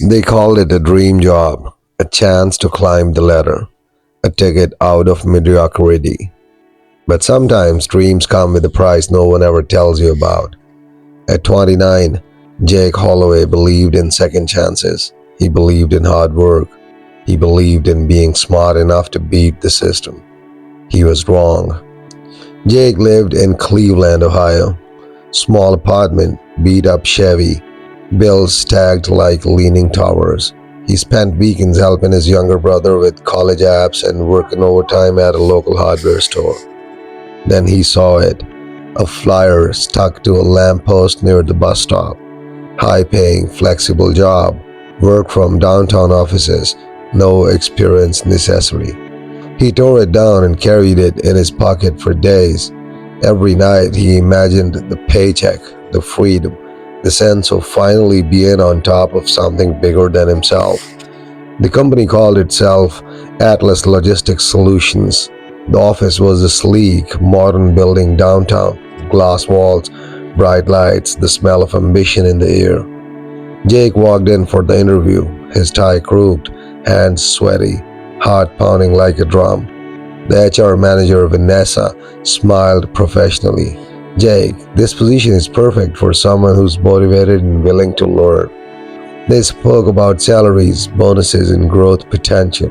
They called it a dream job, a chance to climb the ladder, a ticket out of mediocrity. But sometimes dreams come with a price no one ever tells you about. At 29, Jake Holloway believed in second chances. He believed in hard work. He believed in being smart enough to beat the system. He was wrong. Jake lived in Cleveland, Ohio. Small apartment, beat up Chevy, bills stacked like leaning towers. He spent weekends helping his younger brother with college apps and working overtime at a local hardware store. Then he saw it, a flyer stuck to a lamppost near the bus stop. High paying, flexible job, work from downtown offices, no experience necessary. He tore it down and carried it in his pocket for days. Every night he imagined the paycheck, the freedom, the sense of finally being on top of something bigger than himself. The company called itself Atlas Logistics Solutions. The office was a sleek, modern building downtown, glass walls, bright lights, the smell of ambition in the air. Jake walked in for the interview, his tie crooked, hands sweaty, heart pounding like a drum. The HR manager, Vanessa, smiled professionally. Jake, this position is perfect for someone who's motivated and willing to learn. They spoke about salaries, bonuses, and growth potential.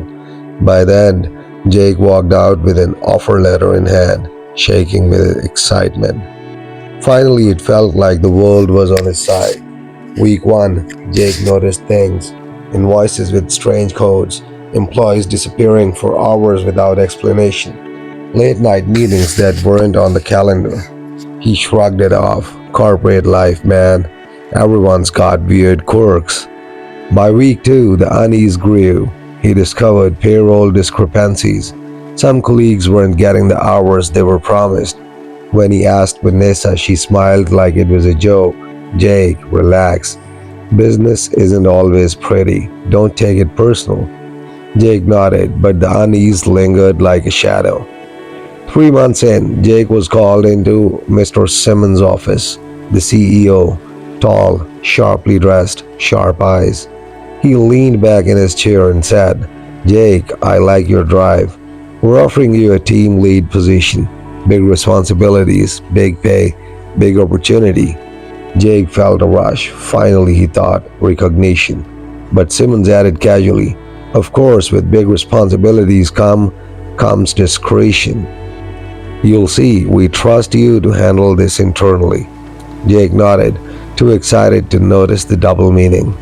By the end, Jake walked out with an offer letter in hand, shaking with excitement. Finally, it felt like the world was on his side. Week 1, Jake noticed things, invoices with strange codes, employees disappearing for hours without explanation, late night meetings that weren't on the calendar. He shrugged it off. Corporate life, man. Everyone's got weird quirks. By week 2, the unease grew. He discovered payroll discrepancies. Some colleagues weren't getting the hours they were promised. When he asked Vanessa, she smiled like it was a joke. Jake, relax. Business isn't always pretty. Don't take it personal. Jake nodded, but the unease lingered like a shadow. 3 months in, Jake was called into Mr. Simmons' office. The CEO, tall, sharply dressed, sharp eyes. He leaned back in his chair and said, Jake, I like your drive. We're offering you a team lead position. Big responsibilities, big pay, big opportunity. Jake felt a rush. Finally, he thought, recognition. But Simmons added casually, of course, with big responsibilities comes discretion. You'll see, we trust you to handle this internally. Jake nodded, too excited to notice the double meaning.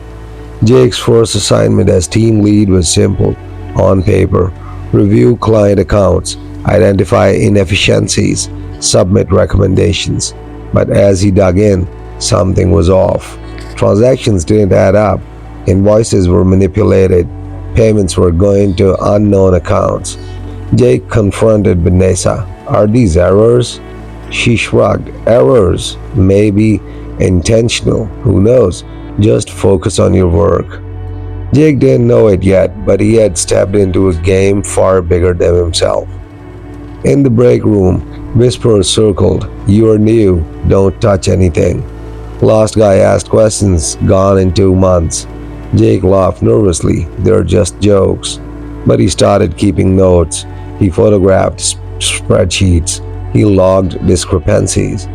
Jake's first assignment as team lead was simple. On paper, review client accounts, identify inefficiencies, submit recommendations. But as he dug in, something was off. Transactions didn't add up. Invoices were manipulated. Payments were going to unknown accounts. Jake confronted Vanessa. Are these errors? She shrugged. Errors? Maybe intentional. Who knows? Just focus on your work. Jake didn't know it yet, but he had stepped into a game far bigger than himself. In the break room, whispers circled. You're new. Don't touch anything. Last guy asked questions. Gone in 2 months. Jake laughed nervously. They're just jokes. But he started keeping notes. He photographed spreadsheets. He logged discrepancies.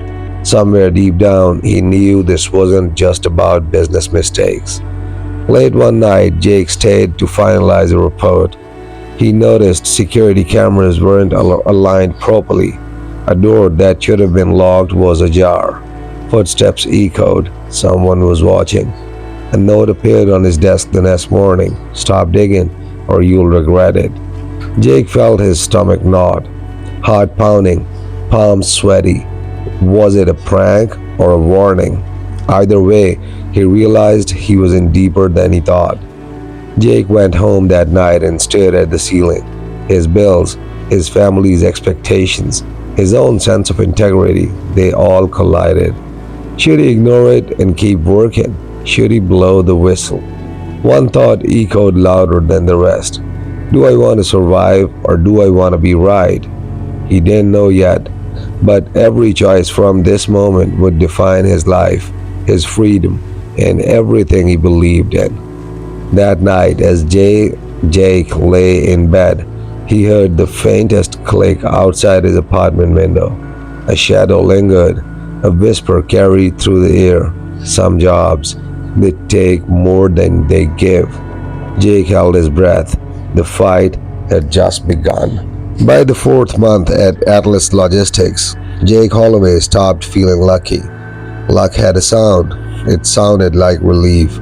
Somewhere deep down, he knew this wasn't just about business mistakes. Late one night, Jake stayed to finalize a report. He noticed security cameras weren't aligned properly. A door that should have been locked was ajar. Footsteps echoed. Someone was watching. A note appeared on his desk the next morning. Stop digging, or you'll regret it. Jake felt his stomach knot. Heart pounding, palms sweaty. Was it a prank or a warning? Either way, he realized he was in deeper than he thought. Jake went home that night and stared at the ceiling. His bills, his family's expectations, his own sense of integrity, they all collided. Should he ignore it and keep working? Should he blow the whistle? One thought echoed louder than the rest. Do I want to survive or do I want to be right? He didn't know yet, but every choice from this moment would define his life, his freedom, and everything he believed in. That night, as Jake lay in bed, he heard the faintest click outside his apartment window. A shadow lingered, a whisper carried through the air. Some jobs, they take more than they give. Jake held his breath. The fight had just begun. By the fourth month at Atlas Logistics, Jake Holloway stopped feeling lucky. Luck had a sound. It sounded like relief.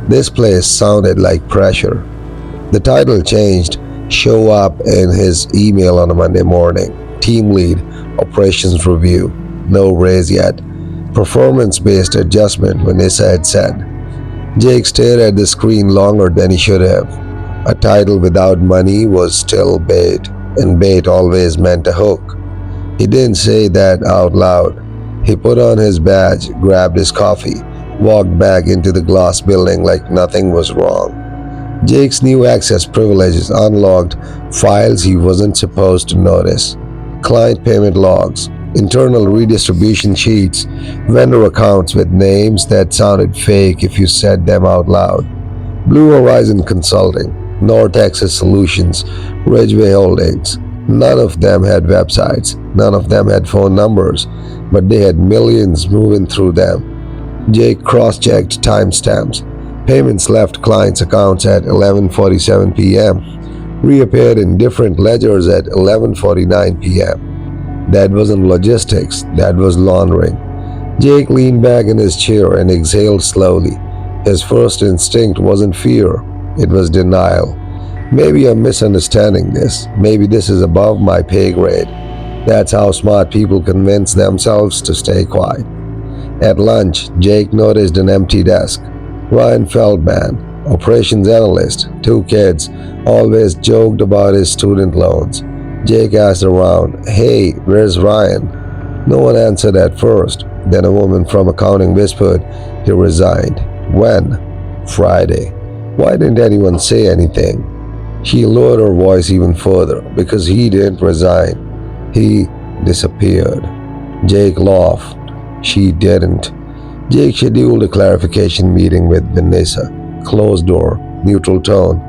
This place sounded like pressure. The title changed. Show up in his email on a Monday morning. Team lead, operations review. No raise yet. Performance-based adjustment, Vanessa had said. Jake stared at the screen longer than he should have. A title without money was still bait, and bait always meant a hook. He didn't say that out loud. He put on his badge, grabbed his coffee, walked back into the glass building like nothing was wrong. Jake's new access privileges unlocked files he wasn't supposed to notice. Client payment logs, internal redistribution sheets, vendor accounts with names that sounded fake if you said them out loud. Blue Horizon Consulting, North Texas Solutions, Ridgeway Holdings. None of them had websites, none of them had phone numbers, but they had millions moving through them. Jake cross-checked timestamps. Payments left clients' accounts at 11:47 p.m., reappeared in different ledgers at 11:49 p.m. That wasn't logistics, that was laundering. Jake leaned back in his chair and exhaled slowly. His first instinct wasn't fear, it was denial. Maybe I'm misunderstanding this. Maybe this is above my pay grade. That's how smart people convince themselves to stay quiet. At lunch, Jake noticed an empty desk. Ryan Feldman, operations analyst, 2 kids, always joked about his student loans. Jake asked around, "Hey, where's Ryan?" No one answered at first. Then a woman from accounting whispered, "He resigned." "When?" "Friday." Why didn't anyone say anything? She lowered her voice even further. Because he didn't resign. He disappeared. Jake laughed. She didn't. Jake scheduled a clarification meeting with Vanessa. Closed door, neutral tone.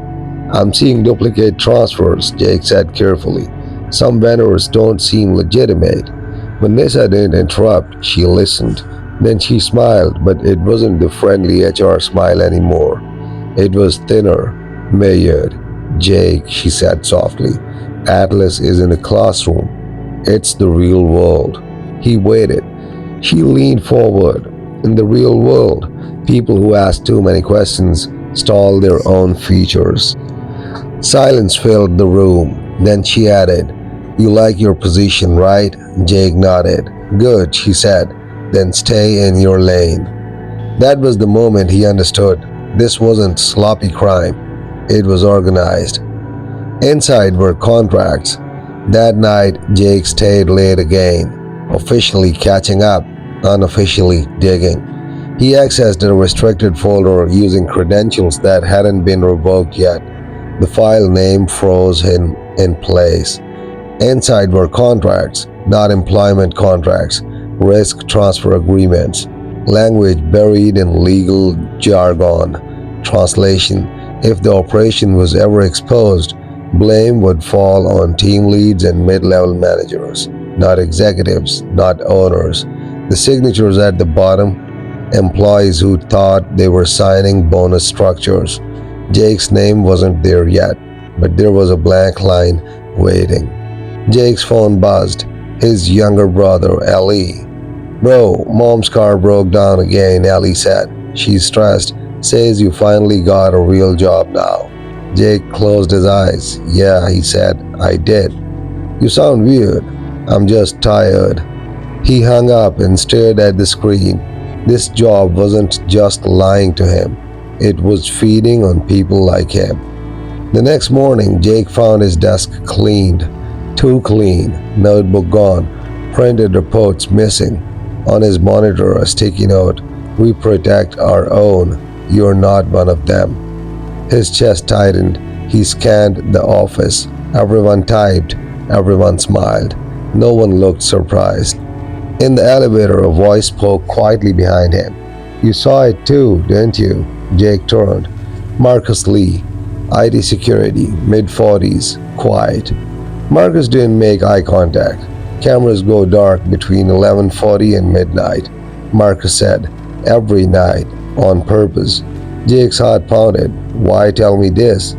"I'm seeing duplicate transfers," Jake said carefully. "Some vendors don't seem legitimate." Vanessa didn't interrupt. She listened. Then she smiled, but it wasn't the friendly HR smile anymore. It was thinner, measured. "Jake," she said softly, "Atlas isn't a classroom. It's the real world." He waited. She leaned forward. In the real world, people who ask too many questions stall their own features. Silence filled the room. Then she added, "You like your position, right?" Jake nodded. "Good," she said. "Then stay in your lane." That was the moment he understood. This wasn't sloppy crime. It was organized. Inside were contracts. That night, Jake stayed late again, officially catching up, unofficially digging. He accessed a restricted folder using credentials that hadn't been revoked yet. The file name froze in place. Inside were contracts, not employment contracts, risk transfer agreements, language buried in legal jargon. Translation: if the operation was ever exposed, blame would fall on team leads and mid-level managers, not executives, not owners. The signatures at the bottom, employees who thought they were signing bonus structures. Jake's name wasn't there yet, but there was a blank line waiting. Jake's phone buzzed. His younger brother, Ellie. "Bro, mom's car broke down again," Ellie said. "She's stressed. Says you finally got a real job now." Jake closed his eyes. "Yeah," he said, "I did." "You sound weird." "I'm just tired." He hung up and stared at the screen. This job wasn't just lying to him. It was feeding on people like him. The next morning, Jake found his desk cleaned. Too clean. Notebook gone. Printed reports missing. On his monitor, a sticky note. "We protect our own. You're not one of them." His chest tightened. He scanned the office. Everyone typed. Everyone smiled. No one looked surprised. In the elevator, a voice spoke quietly behind him. "You saw it too, didn't you?" Jake turned. Marcus Lee, IT security, mid-40s, quiet. Marcus didn't make eye contact. Cameras go dark between 11:40 and midnight. Marcus said, every night, on purpose. Jake's heart pounded. Why tell me this?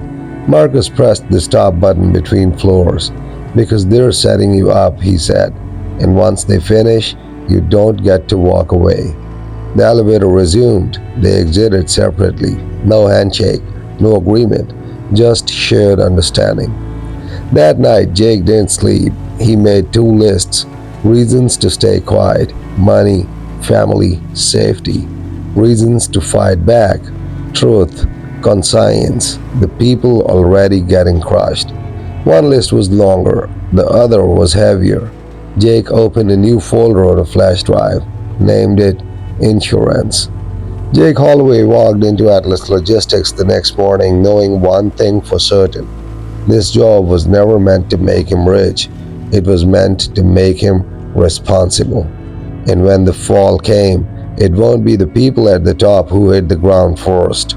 Marcus pressed the stop button between floors. Because they're setting you up, he said. And once they finish, you don't get to walk away. The elevator resumed. They exited separately. No handshake, no agreement, just shared understanding. That night, Jake didn't sleep. He made two lists: reasons to stay quiet, money, family, safety; reasons to fight back, truth, conscience, the people already getting crushed. One list was longer, the other was heavier. Jake opened a new folder on a flash drive, named it Insurance. Jake Holloway walked into Atlas Logistics the next morning knowing one thing for certain. This job was never meant to make him rich. It was meant to make him responsible. And when the fall came, it won't be the people at the top who hit the ground first.